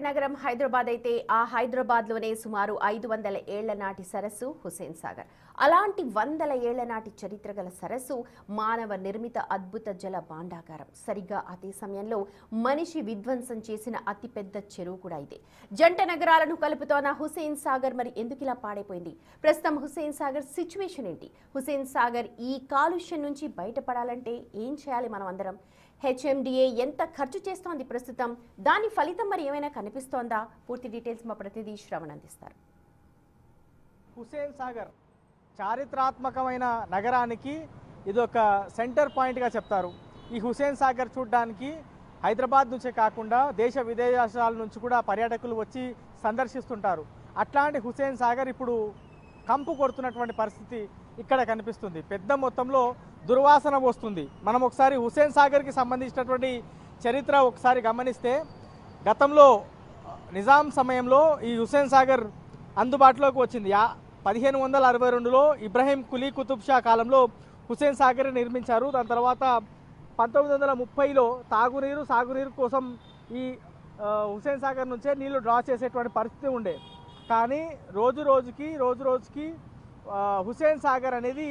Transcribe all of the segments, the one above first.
నగరం హైదరాబాద్ అయితే ఆ హైదరాబాద్లోనే సుమారు 500 ఏళ్ల నాటి సరస్సు హుస్సేన్ సాగర్. అలాంటి వందల ఏళ్ల నాటి చరిత్ర గల సరస్సు మానవ నిర్మిత అద్భుత జల భాండాగారం. సరిగ్గా అదే సమయంలో మనిషి విధ్వంసం చేసిన అతిపెద్ద చెరువు కూడా ఇదే. జంట నగరాలను కలుపుతోన్న హుస్సేన్ సాగర్ మరి ఎందుకు ఇలా పాడైపోయింది? ప్రస్తుతం హుస్సేన్ సాగర్ సిచ్యువేషన్ ఏంటి? హుస్సేన్ సాగర్ ఈ కాలుష్యం నుంచి బయటపడాలంటే ఏం చేయాలి మనం అందరం? హెచ్ఎండిఏ ఎంత ఖర్చు చేస్తోంది ప్రస్తుతం? దాని ఫలితం మరి ఏమైనా కనిపిస్తోందా? పూర్తి డీటెయిల్స్ మా ప్రతినిధి శ్రవణ్ అందిస్తారు. హుస్సేన్ సాగర్ చారిత్రాత్మకమైన నగరానికి ఇది ఒక సెంటర్ పాయింట్గా చెప్తారు. ఈ హుస్సేన్ సాగర్ చూడడానికి హైదరాబాద్ నుంచే కాకుండా దేశ విదేశాల నుంచి కూడా పర్యాటకులు వచ్చి సందర్శిస్తుంటారు. అట్లాంటి హుస్సేన్ సాగర్ ఇప్పుడు కంపు కొడుతున్నటువంటి పరిస్థితి ఇక్కడ కనిపిస్తుంది. పెద్ద మొత్తంలో దుర్వాసన వస్తుంది. మనం ఒకసారి హుస్సేన్ సాగర్కి సంబంధించినటువంటి చరిత్ర ఒకసారి గమనిస్తే, గతంలో నిజాం సమయంలో ఈ హుస్సేన్ సాగర్ అందుబాటులోకి వచ్చింది. 1562లో ఇబ్రహీం కులీ కుతుబ్ షా కాలంలో హుస్సేన్ సాగర్ నిర్మించారు. దాని తర్వాత 1930లో తాగునీరు సాగునీరు కోసం ఈ హుస్సేన్ సాగర్ నుంచే నీళ్లు డ్రా చేసేటువంటి పరిస్థితి ఉండే. కానీ రోజు రోజుకి హుస్సేన్ సాగర్ అనేది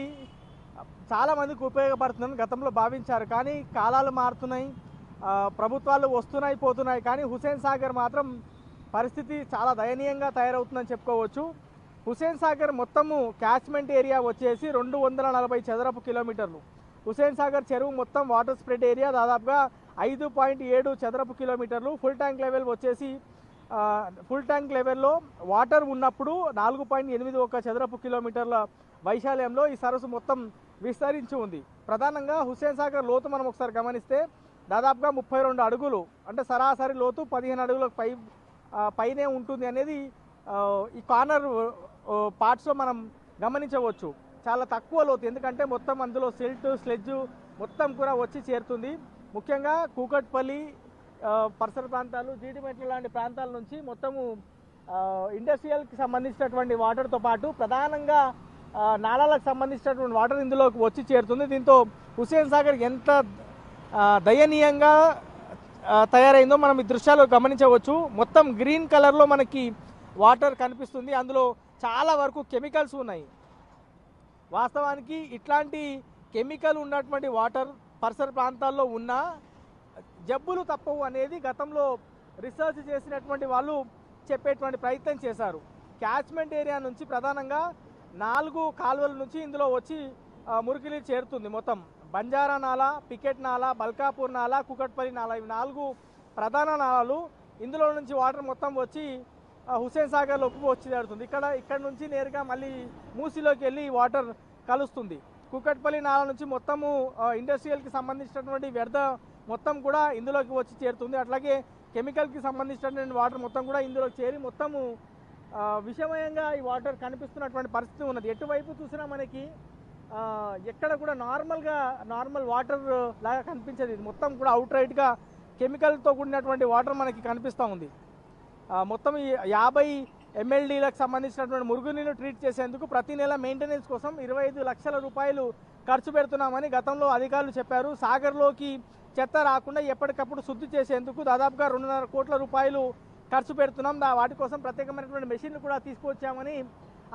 చాలామందికి ఉపయోగపడుతుందని గతంలో భావించారు. కానీ కాలాలు మారుతున్నాయి, ప్రభుత్వాలు వస్తున్నాయి పోతున్నాయి, కానీ హుస్సేన్ సాగర్ మాత్రం పరిస్థితి చాలా దయనీయంగా తయారవుతుందని చెప్పుకోవచ్చు. హుస్సేన్ సాగర్ మొత్తము క్యాచ్మెంట్ ఏరియా వచ్చేసి 240 చదరపు కిలోమీటర్లు. హుస్సేన్ సాగర్ చెరువు మొత్తం వాటర్ స్ప్రెడ్ ఏరియా దాదాపుగా 5.7 చదరపు కిలోమీటర్లు. ఫుల్ ట్యాంక్ లెవెల్ వచ్చేసి ఫుల్ ట్యాంక్ లెవెల్లో వాటర్ ఉన్నప్పుడు 4.81 చదరపు కిలోమీటర్ల వైశాల్యంలో ఈ సరస్సు మొత్తం విస్తరించి ఉంది. ప్రధానంగా హుస్సేన్ సాగర్ లోతు మనం ఒకసారి గమనిస్తే దాదాపుగా 32 అడుగులు, అంటే సరాసరి లోతు 15 అడుగులకు పైనే ఉంటుంది అనేది ఈ కార్నర్ పార్ట్స్లో మనం గమనించవచ్చు. చాలా తక్కువ లోతు, ఎందుకంటే మొత్తం అందులో సిల్ట్ స్లెడ్జ్ మొత్తం కూడా వచ్చి చేరుతుంది. ముఖ్యంగా కూకట్పల్లి పరిసర ప్రాంతాలు, జీడిమెట్ల లాంటి ప్రాంతాల నుంచి మొత్తము ఇండస్ట్రియల్కి సంబంధించినటువంటి వాటర్తో పాటు ప్రధానంగా నాలాలకు సంబంధించినటువంటి వాటర్ ఇందులోకి వచ్చి చేరుతుంది. దీంతో హుస్సేన్ సాగర్ ఎంత దయనీయంగా తయారైందో మనం ఈ దృశ్యాలు గమనించవచ్చు. మొత్తం గ్రీన్ కలర్లో మనకి వాటర్ కనిపిస్తుంది. అందులో చాలా వరకు కెమికల్స్ ఉన్నాయి. వాస్తవానికి ఇట్లాంటి కెమికల్ ఉన్నటువంటి వాటర్ పరిసర ప్రాంతాల్లో ఉన్న జబ్బులు తప్పవు అనేది గతంలో రీసెర్చ్ చేసినటువంటి వాళ్ళు చెప్పేటువంటి ప్రయత్నం చేశారు. క్యాచ్మెంట్ ఏరియా నుంచి ప్రధానంగా 4 కాలువల నుంచి ఇందులో వచ్చి మురికి చేరుతుంది. మొత్తం బంజారా నాలా, పికెట్ నాలా, బల్కాపూర్ నాలా, కుకట్పల్లి నాలా, ఇవి 4 ప్రధాన నాలాలు. ఇందులో నుంచి వాటర్ మొత్తం వచ్చి హుస్సేన్ సాగర్లోకి వచ్చి చేరుతుంది. ఇక్కడ నుంచి నేరుగా మళ్ళీ మూసీలోకి వెళ్ళి వాటర్ కలుస్తుంది. కుకట్పల్లి నాలా నుంచి మొత్తము ఇండస్ట్రియల్కి సంబంధించినటువంటి వ్యర్థ మొత్తం కూడా ఇందులోకి వచ్చి చేరుతుంది. అట్లాగే కెమికల్కి సంబంధించినటువంటి వాటర్ మొత్తం కూడా ఇందులోకి చేరి మొత్తము విషమయంగా ఈ వాటర్ కనిపిస్తున్నటువంటి పరిస్థితి ఉన్నది. ఎటువైపు చూసినా మనకి ఎక్కడ కూడా నార్మల్ వాటర్ లాగా కనిపించేది. ఇది మొత్తం కూడా అవుట్ రైట్గా కెమికల్తో కూడినటువంటి వాటర్ మనకి కనిపిస్తూ ఉంది. మొత్తం ఈ 50 MLDలకు సంబంధించినటువంటి మురుగునీరు ట్రీట్ చేసేందుకు ప్రతి నెల మెయింటెనెన్స్ కోసం 25 లక్షల రూపాయలు ఖర్చు పెడుతున్నామని గతంలో అధికారులు చెప్పారు. సాగర్లోకి చెత్త రాకుండా ఎప్పటికప్పుడు శుద్ధి చేసేందుకు దాదాపుగా 2.5 కోట్ల రూపాయలు ఖర్చు పెడుతున్నాం. వాటి కోసం ప్రత్యేకమైనటువంటి మెషిన్లు కూడా తీసుకొచ్చామని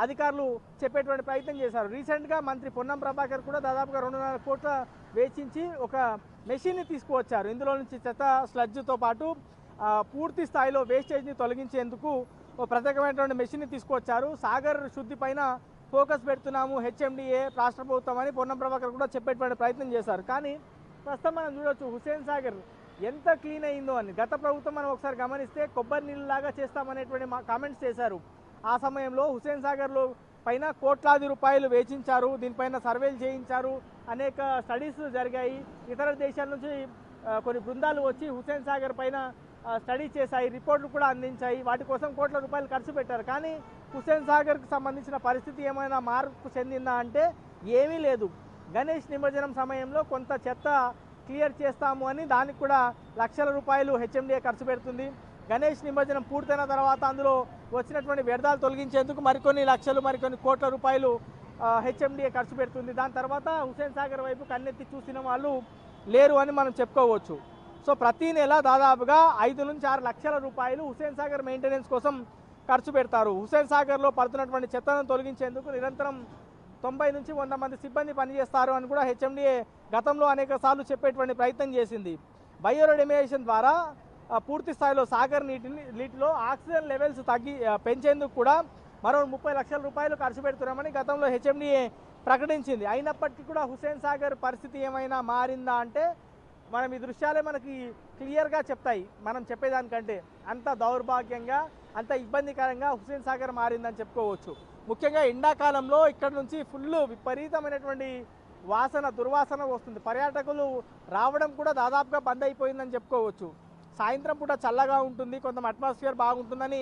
అధికారులు చెప్పేటువంటి ప్రయత్నం చేశారు. రీసెంట్గా మంత్రి పొన్నం ప్రభాకర్ కూడా దాదాపుగా 2.5 కోట్ల వెచ్చించి ఒక మెషిన్ని తీసుకువచ్చారు. ఇందులో నుంచి చెత్త స్లడ్జ్తో పాటు పూర్తి స్థాయిలో వేస్టేజ్ని తొలగించేందుకు ప్రత్యేకమైనటువంటి మెషిన్ని తీసుకువచ్చారు. సాగర్ శుద్ధి పైన ఫోకస్ పెడుతున్నాము హెచ్ఎండిఏ రాష్ట్ర ప్రభుత్వం అని పొన్నం ప్రభాకర్ కూడా చెప్పేటువంటి ప్రయత్నం చేశారు. కానీ ప్రస్తుతం మనం చూడొచ్చు హుస్సేన్ సాగర్ ఎంత క్లీన్ అయిందో అని. గత ప్రభుత్వం మనం ఒకసారి గమనిస్తే కొబ్బరి నీళ్ళలాగా చేస్తామనేటువంటి కామెంట్స్ చేశారు. ఆ సమయంలో హుస్సేన్ సాగర్లో పైన కోట్లాది రూపాయలు వేచించారు, దీనిపైన సర్వేలు చేయించారు, అనేక స్టడీస్ జరిగాయి. ఇతర దేశాల నుంచి కొన్ని బృందాలు వచ్చి హుస్సేన్ సాగర్ పైన స్టడీ చేశాయి, రిపోర్ట్లు కూడా అందించాయి. వాటి కోసం కోట్ల రూపాయలు ఖర్చు పెట్టారు. కానీ హుస్సేన్ సాగర్కి సంబంధించిన పరిస్థితి ఏమైనా మార్పు చెందిందా అంటే ఏమీ లేదు. గణేష్ నిమజ్జనం సమయంలో కొంత చెత్త క్లియర్ చేస్తాము అని దానికి కూడా లక్షల రూపాయలు హెచ్ఎండిఏ ఖర్చు పెడుతుంది. గణేష్ నిమజ్జనం పూర్తయిన తర్వాత అందులో వచ్చినటువంటి వ్యర్థాలు తొలగించేందుకు మరికొన్ని లక్షలు మరికొన్ని కోట్ల రూపాయలు హెచ్ఎండిఏ ఖర్చు పెడుతుంది. దాని తర్వాత హుస్సేన్ సాగర్ వైపు కన్నెత్తి చూసిన వాళ్ళు లేరు అని మనం చెప్పుకోవచ్చు. సో ప్రతి నెల దాదాపుగా 5 నుంచి 6 లక్షల రూపాయలు హుస్సేన్ సాగర్ మెయింటెనెన్స్ కోసం ఖర్చు పెడతారు. హుస్సేన్ సాగర్లో పడుతున్నటువంటి చెత్తను తొలగించేందుకు నిరంతరం 90 నుంచి 100 మంది సిబ్బంది పనిచేస్తారు అని కూడా హెచ్ఎండిఏ గతంలో అనేక సార్లు చెప్పేటువంటి ప్రయత్నం చేసింది. బయోరెడిమేషన్ ద్వారా పూర్తి స్థాయిలో సాగర్ నీటిలో ఆక్సిజన్ లెవెల్స్ పెంచేందుకు కూడా మరో 30 లక్షల రూపాయలు ఖర్చు పెడుతున్నామని గతంలో హెచ్ఎండిఏ ప్రకటించింది. అయినప్పటికీ కూడా హుస్సేన్ సాగర్ పరిస్థితి ఏమైనా మారిందా అంటే మనం ఈ దృశ్యాలే మనకి క్లియర్గా చెప్తాయి. మనం చెప్పేదానికంటే అంత దౌర్భాగ్యంగా అంత ఇబ్బందికరంగా హుస్సేన్ సాగర్ మారిందని చెప్పుకోవచ్చు. ముఖ్యంగా ఎండాకాలంలో ఇక్కడ నుంచి ఫుల్ విపరీతమైనటువంటి దుర్వాసన వస్తుంది. పర్యాటకులు రావడం కూడా దాదాపుగా బంద్ అయిపోయిందని చెప్పుకోవచ్చు. సాయంత్రం పూట చల్లగా ఉంటుంది, కొంత అట్మాస్ఫియర్ బాగుంటుందని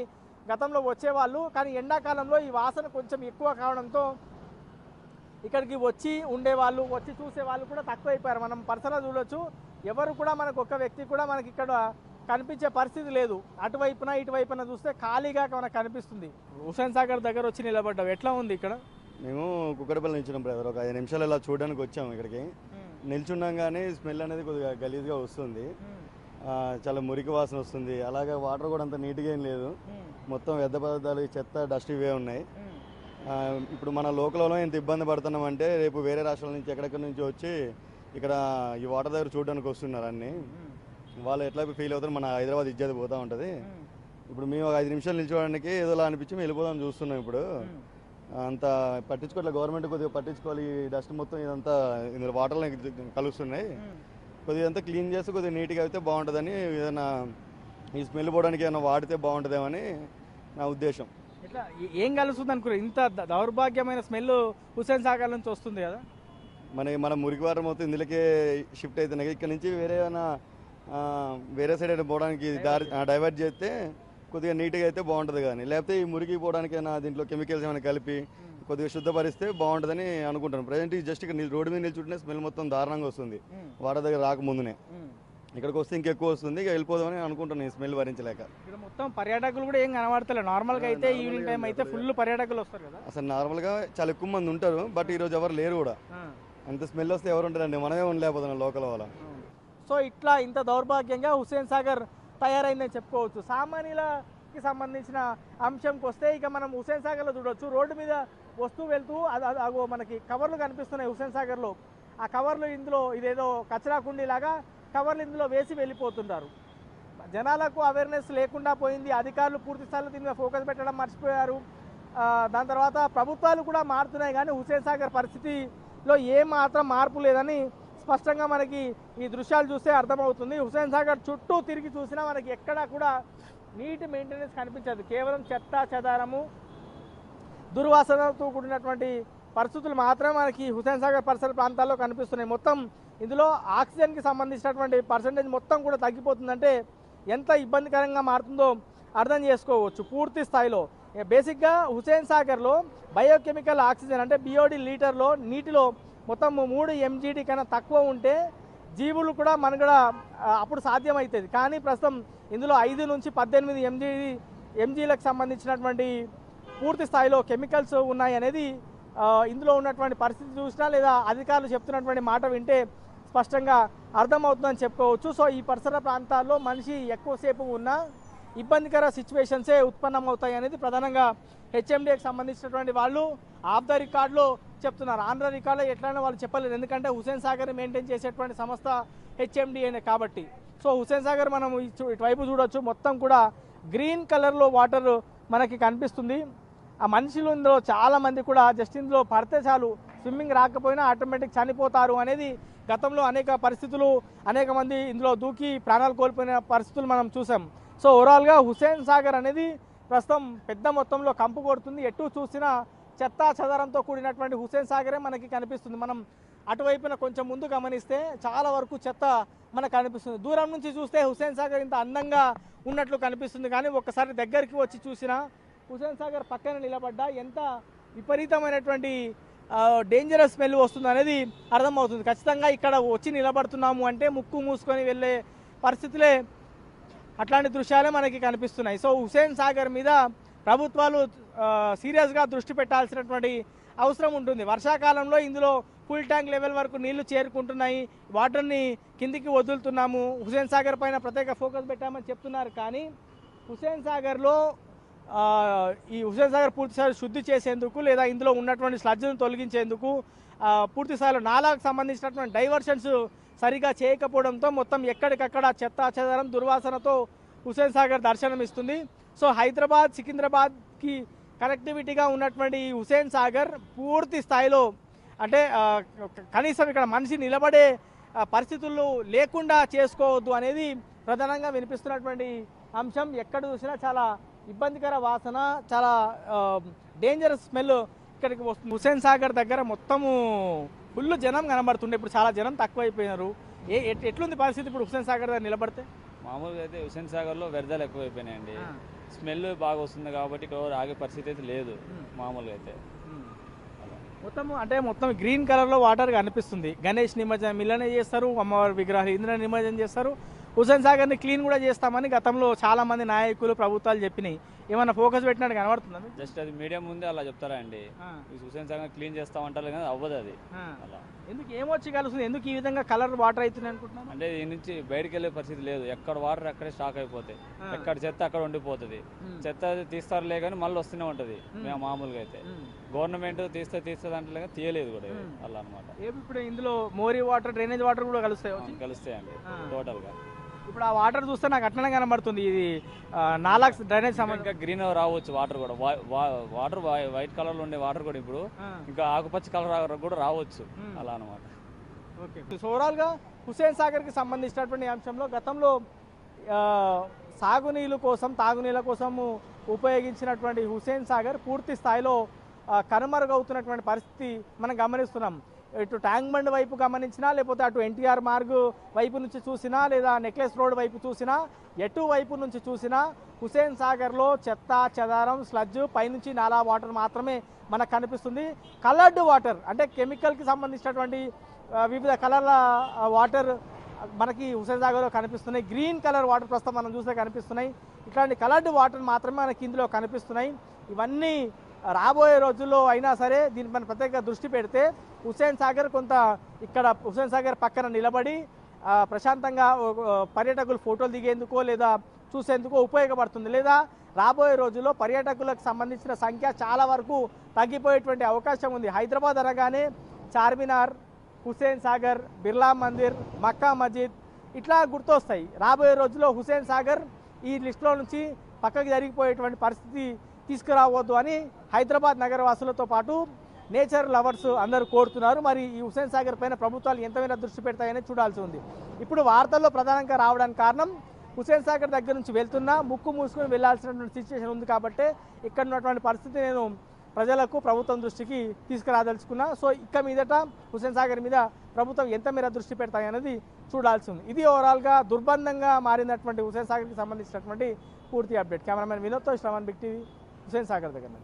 గతంలో వచ్చేవాళ్ళు. కానీ ఎండాకాలంలో ఈ వాసన కొంచెం ఎక్కువ కావడంతో ఇక్కడికి వచ్చి ఉండేవాళ్ళు, వచ్చి చూసేవాళ్ళు కూడా తక్కువైపోయారు. మనం పర్సనల్ చూడొచ్చు, ఎవరు కూడా మనకు ఒక్క వ్యక్తి కూడా మనకి ఇక్కడ కనిపించే పరిస్థితి లేదు. అటువైపున ఇటువైపున చూస్తే ఖాళీగా మనకు కనిపిస్తుంది. హుస్సేన్ సాగర్ దగ్గర వచ్చి నిలబడ్డావు, ఎట్లా ఉంది ఇక్కడ? మేము కుక్కడపల్లి నిల్చున్నాం బ్రదర్. ఒక 5 నిమిషాలు ఇలా చూడడానికి వచ్చాము. ఇక్కడికి నిల్చున్నాం కానీ స్మెల్ అనేది కొద్దిగా గలీజ్గా వస్తుంది, చాలా మురికి వాసన వస్తుంది. అలాగే వాటర్ కూడా అంత నీట్గా ఏం లేదు, మొత్తం వ్యర్థ పదార్థాలు, చెత్త, డస్ట్ ఇవే ఉన్నాయి. ఇప్పుడు మన లోకల్లో ఎంత ఇబ్బంది పడుతున్నామంటే రేపు వేరే రాష్ట్రాల నుంచి ఎక్కడెక్కడి నుంచి వచ్చి ఇక్కడ ఈ వాటర్ దగ్గర చూడడానికి వస్తున్నారు. అన్నీ వాళ్ళు ఎట్లా ఫీల్ అవుతారు, మన హైదరాబాద్ ఇజ్జత్ పోతూ ఉంటుంది. ఇప్పుడు మేము ఒక 5 నిమిషాలు నిల్చోవడానికి ఏదోలా అనిపించి వెళ్ళిపోదాం చూస్తున్నాం. ఇప్పుడు అంత పట్టించుకోవట్లేదు గవర్నమెంట్, కొద్దిగా పట్టించుకోవాలి. ఈ డస్ట్ మొత్తం ఇదంతా ఇందులో వాటర్లో కలుస్తున్నాయి. కొద్దిగా అంతా క్లీన్ చేస్తే కొద్దిగా నీట్గా అయితే బాగుంటుందని, ఏదైనా ఈ స్మెల్ పోవడానికి ఏమైనా వాడితే బాగుంటుందేమని నా ఉద్దేశం. ఇట్లా ఏం కలుస్తుంది అనుకున్నారు? ఇంత దౌర్భాగ్యమైన స్మెల్ హుస్సేన్ సాగర్ నుంచి వస్తుంది కదా. మన మురికి వాటర్ మొత్తం ఇందులోకే షిఫ్ట్ అవుతున్నాయి. ఇక్కడ నుంచి వేరే సైడ్ అయినా పోవడానికి డైవర్ట్ చేస్తే కొద్దిగా నీట్గా అయితే బాగుంటుంది. కానీ లేకపోతే ఈ మురికి పోవడానికైనా దీంట్లో కెమికల్స్ ఏమైనా కలిపి కొద్దిగా శుద్ధపరిస్తే బాగుంటుందని అనుకుంటాను. ప్రజెంట్ జస్ట్ ఇక్కడ రోడ్డు మీద నిల్చుంటే స్మెల్ మొత్తం దారుణంగా వస్తుంది. వాటర్ దగ్గర రాకముందునే ఇక్కడికి వస్తే ఇంకెక్కువ వస్తుంది. ఇక వెళ్ళిపోదామని అనుకుంటాను ఈ స్మెల్ భరించలేక. ఇక్కడ మొత్తం పర్యాటకులు కూడా ఏం కనబడతలేదు. నార్మల్గా అయితే ఈవినింగ్ టైం అయితే ఫుల్ పర్యాటకులు వస్తారు కదా. అసలు నార్మల్గా చాలా ఎక్కువ మంది ఉంటారు, బట్ ఈరోజు ఎవరు లేరు కూడా. అంత స్మెల్ వస్తే ఎవరు ఉంటారండి, మనమే ఉండలేకపోతున్నాం లోకల్ వాళ్ళ. సో ఇట్లా ఇంత దౌర్భాగ్యంగా హుస్సేన్ సాగర్ తయారైందని చెప్పుకోవచ్చు. సామాన్యులకి సంబంధించిన అంశంకి వస్తే ఇక మనం హుస్సేన్ సాగర్లో చూడవచ్చు. రోడ్డు మీద వస్తూ వెళ్తూ అగో మనకి కవర్లు కనిపిస్తున్నాయి హుస్సేన్ సాగర్లో. ఆ కవర్లు ఇందులో ఇదేదో కచరా కుండీ లాగా కవర్లు ఇందులో వేసి వెళ్ళిపోతుంటారు. జనాలకు అవేర్నెస్ లేకుండా పోయింది. అధికారులు పూర్తి స్థాయిలో దీని మీద ఫోకస్ పెట్టడం మర్చిపోయారు. దాని తర్వాత ప్రభుత్వాలు కూడా మారుతున్నాయి, కానీ హుస్సేన్ సాగర్ పరిస్థితిలో ఏమాత్రం మార్పు లేదని స్పష్టంగా మనకి ఈ దృశ్యాలు చూస్తే అర్థమవుతుంది. హుస్సేన్ సాగర్ చుట్టూ తిరిగి చూసినా మనకి ఎక్కడా కూడా నీటి మెయింటెనెన్స్ కనిపించదు. కేవలం చెత్త చెదారము, దుర్వాసనతో కూడినటువంటి పరిస్థితులు మాత్రమే మనకి హుస్సేన్ సాగర్ పరిసర ప్రాంతాల్లో కనిపిస్తున్నాయి. మొత్తం ఇందులో ఆక్సిజన్కి సంబంధించినటువంటి పర్సంటేజ్ మొత్తం కూడా తగ్గిపోతుందంటే ఎంత ఇబ్బందికరంగా మారుతుందో అర్థం చేసుకోవచ్చు. పూర్తి స్థాయిలో బేసిక్గా హుస్సేన్ సాగర్లో బయోకెమికల్ ఆక్సిజన్ అంటే బిఓడి లీటర్లో నీటిలో మొత్తం 3 mgd కన్నా తక్కువ ఉంటే జీవులు కూడా మనుగడ అప్పుడు సాధ్యమవుతుంది. కానీ ప్రస్తుతం ఇందులో 5 నుంచి 18 mgలకు సంబంధించినటువంటి పూర్తి స్థాయిలో కెమికల్స్ ఉన్నాయి అనేది ఇందులో ఉన్నటువంటి పరిస్థితి చూసినా లేదా అధికారులు చెప్తున్నటువంటి మాట వింటే స్పష్టంగా అర్థమవుతుందని చెప్పుకోవచ్చు. సో ఈ పరిసర ప్రాంతాల్లో మనిషి ఎక్కువసేపు ఉన్న ఇబ్బందికర సిచ్యువేషన్సే ఉత్పన్నమవుతాయి అనేది ప్రధానంగా హెచ్ఎండిఏకి సంబంధించినటువంటి వాళ్ళు ఆఫ్ ద రికార్డులో చెప్తున్నారు. ఆన్ ద రికార్డులో ఎట్లయినా వాళ్ళు చెప్పలేదు, ఎందుకంటే హుస్సేన్ సాగర్ మెయింటైన్ చేసేటువంటి సంస్థ హెచ్ఎండిఏనే కాబట్టి. సో హుస్సేన్ సాగర్ మనం ఇటువైపు చూడొచ్చు, మొత్తం కూడా గ్రీన్ కలర్లో వాటర్ మనకి కనిపిస్తుంది. ఆ మనుషులు ఇందులో చాలామంది కూడా జస్ట్ ఇందులో పడితే చాలు, స్విమ్మింగ్ రాకపోయినా ఆటోమేటిక్ చనిపోతారు అనేది గతంలో అనేక పరిస్థితులు, అనేక మంది ఇందులో దూకి ప్రాణాలు కోల్పోయిన పరిస్థితులు మనం చూసాం. సో ఓవరాల్గా హుస్సేన్ సాగర్ అనేది ప్రస్తుతం పెద్ద మొత్తంలో కంపు కొడుతుంది. ఎటు చూసినా చెత్తా చెదారంతో కూడినటువంటి హుస్సేన్ సాగరే మనకి కనిపిస్తుంది. మనం అటువైపున కొంచెం ముందు గమనిస్తే చాలా వరకు చెత్త మనకు కనిపిస్తుంది. దూరం నుంచి చూస్తే హుస్సేన్ సాగర్ ఇంత అందంగా ఉన్నట్లు కనిపిస్తుంది, కానీ ఒక్కసారి దగ్గరికి వచ్చి చూసినా హుస్సేన్ సాగర్ పక్కన నిలబడ్డా ఎంత విపరీతమైనటువంటి డేంజరస్ స్మెల్ వస్తుంది అనేది అర్థమవుతుంది. ఖచ్చితంగా ఇక్కడ వచ్చి నిలబడుతున్నాము అంటే ముక్కు మూసుకొని వెళ్ళే పరిస్థితులే, అట్లాంటి దృశ్యాలే మనకి కనిపిస్తున్నాయి. సో హుస్సేన్ సాగర్ మీద ప్రభుత్వాలు సీరియస్గా దృష్టి పెట్టాల్సినటువంటి అవసరం ఉంటుంది. వర్షాకాలంలో ఇందులో ఫుల్ ట్యాంక్ లెవెల్ వరకు నీళ్లు చేరుకుంటున్నాయి, వాటర్ని కిందికి వదులుతున్నాము, హుస్సేన్ సాగర్ పైన ప్రత్యేక ఫోకస్ పెట్టామని చెప్తున్నారు. కానీ హుస్సేన్ సాగర్లో ఈ హుస్సేన్ సాగర్ పూర్తిస్థాయిలో శుద్ధి చేసేందుకు లేదా ఇందులో ఉన్నటువంటి స్లడ్జ్ను తొలగించేందుకు పూర్తిస్థాయిలో నాలాకు సంబంధించినటువంటి డైవర్షన్స్ సరిగా చేయకపోవడంతో మొత్తం ఎక్కడికక్కడ చెత్తా చెదారం దుర్వాసనతో హుస్సేన్ సాగర్ దర్శనం ఇస్తుంది. సో హైదరాబాద్ సికింద్రాబాద్కి కనెక్టివిటీగా ఉన్నటువంటి ఈ హుస్సేన్ సాగర్ పూర్తి స్థాయిలో అంటే కనీసం ఇక్కడ మనిషి నిలబడే పరిస్థితులు లేకుండా చేసుకోవద్దు అనేది ప్రధానంగా వినిపిస్తున్నటువంటి అంశం. ఎక్కడ చూసినా చాలా ఇబ్బందికర వాసన, చాలా డేంజరస్ స్మెల్ ఇక్కడికి వస్తుంది. హుస్సేన్ సాగర్ దగ్గర మొత్తము ఫుల్ జనం కనబడుతుండే, ఇప్పుడు చాలా జనం తక్కువైపోయినారు. ఎట్లుంది పరిస్థితి ఇప్పుడు హుస్సేన్ సాగర్ దగ్గర నిలబడితే? మామూలుగా అయితే హుస్సేన్ సాగర్లో వ్యర్థాలు ఎక్కువైపోయినాయండి, స్మెల్ బాగా వస్తుంది కాబట్టి ఇక్కడ ఆగే పరిస్థితి అయితే లేదు మామూలుగా అయితే. మొత్తం గ్రీన్ కలర్లో వాటర్ కనిపిస్తుంది. గణేష్ నిమజ్జనం ఇళ్ళనే చేస్తారు, అమ్మవారి విగ్రహాలు ఇంద్ర నిమజ్జనం చేస్తారు. హుస్సేన్ సాగర్ని క్లీన్ కూడా చేస్తామని గతంలో చాలా మంది నాయకులు ప్రభుత్వాలు చెప్పినాయి. ఏమన్నా ఫోకస్ పెట్టినట్టు కనబడుతుందా? జస్ట్ అది మీడియా ముందే అలా చెప్తారా అండి, హుస్సేన్ సాగర్ క్లీన్ చేస్తామంటారు కానీ అవ్వదు అది. అలా ఎందుకు ఏమొచ్చి కలుస్తుంది, ఎందుకు ఈ విధంగా కలర్ వాటర్ అవుతుంది అనుకుంటున్నాను? అంటే దీని నుంచి బయటకు వెళ్ళే పరిస్థితి లేదు, ఎక్కడ వాటర్ అక్కడే స్టాక్ అయిపోతాయి, ఎక్కడ చెత్త అక్కడ ఉండిపోతుంది. చెత్త తీస్తారులే కానీ మళ్ళీ వస్తూనే ఉంటుంది. మేము మామూలుగా అయితే గవర్నమెంట్ తీస్తుంది అంటే తీయలేదు కూడా అలా అనమాట. ఇప్పుడు ఇందులో మోరీ వాటర్, డ్రైనేజ్ వాటర్ కూడా కలుస్తాయండి టోటల్గా. ఇప్పుడు ఆ వాటర్ చూస్తే నాకు అట్లనే కనబడుతుంది. ఇది నాలాక్ డ్రైనేజ్ ఇంకా గ్రీన్ రావచ్చు వాటర్ కూడా, వాటర్ వైట్ కలర్ లో ఉండే వాటర్ కూడా ఇప్పుడు ఇంకా ఆకుపచ్చ కలర్ కూడా రావచ్చు అలా అనమాట. ఓకే, ఓవరాల్గా హుస్సేన్ సాగర్కి సంబంధించినటువంటి అంశంలో గతంలో సాగునీళ్ళ కోసం, తాగునీళ్ళ కోసము ఉపయోగించినటువంటి హుస్సేన్ సాగర్ పూర్తి స్థాయిలో కనుమరుగవుతున్నటువంటి పరిస్థితి మనం గమనిస్తున్నాం. ఇటు ట్యాంక్ బండ్ వైపు గమనించినా, లేకపోతే అటు ఎన్టీఆర్ మార్గ్ వైపు నుంచి చూసినా, లేదా నెక్లెస్ రోడ్ వైపు చూసినా, ఎటు వైపు నుంచి చూసినా హుస్సేన్ సాగర్లో చెత్త చెదారం, స్లడ్జ్, పైనుంచి నాలా వాటర్ మాత్రమే మనకు కనిపిస్తుంది. కలర్డ్ వాటర్ అంటే కెమికల్కి సంబంధించినటువంటి వివిధ కలర్ల వాటర్ మనకి హుస్సేన్ సాగర్లో కనిపిస్తున్నాయి. గ్రీన్ కలర్ వాటర్ ప్రస్తుతం మనం చూస్తే కనిపిస్తున్నాయి. ఇట్లాంటి కలర్డ్ వాటర్ మాత్రమే మనకి ఇందులో కనిపిస్తున్నాయి. ఇవన్నీ రాబోయే రోజుల్లో అయినా సరే దీనిపైన ప్రత్యేక దృష్టి పెడితే హుస్సేన్ సాగర్ కొంత ఇక్కడ హుస్సేన్ సాగర్ పక్కన నిలబడి ప్రశాంతంగా పర్యాటకులు ఫోటోలు దిగేందుకో లేదా చూసేందుకో ఉపయోగపడుతుంది. లేదా రాబోయే రోజుల్లో పర్యాటకులకు సంబంధించిన సంఖ్య చాలా వరకు తగ్గిపోయేటువంటి అవకాశం ఉంది. హైదరాబాద్ అనగానే చార్మినార్, హుస్సేన్ సాగర్, బిర్లా మందిర్, మక్కా మస్జిద్ ఇట్లా గుర్తొస్తాయి. రాబోయే రోజుల్లో హుస్సేన్ సాగర్ ఈ లిస్టులో నుంచి పక్కకి జరిగిపోయేటువంటి పరిస్థితి తీసుకురావద్దు అని హైదరాబాద్ నగరవాసులతో పాటు నేచర్ లవర్స్ అందరూ కోరుతున్నారు. మరి ఈ హుస్సేన్ సాగర్ పైన ప్రభుత్వాలు ఎంతమైనా దృష్టి పెడతాయని చూడాల్సి ఉంది. ఇప్పుడు వార్తల్లో ప్రధానంగా రావడానికి కారణం హుస్సేన్ సాగర్ దగ్గర నుంచి వెళ్తున్నా ముక్కు మూసుకొని వెళ్లాల్సినటువంటి సిచ్యువేషన్ ఉంది కాబట్టి ఇక్కడ ఉన్నటువంటి పరిస్థితి నేను ప్రజలకు, ప్రభుత్వం దృష్టికి తీసుకురాదలుచుకున్నా. సో ఇక మీదట హుస్సేన్ సాగర్ మీద ప్రభుత్వం ఎంత మేర దృష్టి పెడతాయనేది చూడాల్సి ఉంది. ఇది ఓవరాల్గా దుర్బంధంగా మారినటువంటి హుస్సేన్ సాగర్కి సంబంధించినటువంటి పూర్తి అప్డేట్. కెమెరామెన్ వినోద్తో శ్రవణ్, బిగ్ టీవీ, హుస్సేన్ సాగర్ దగ్గర.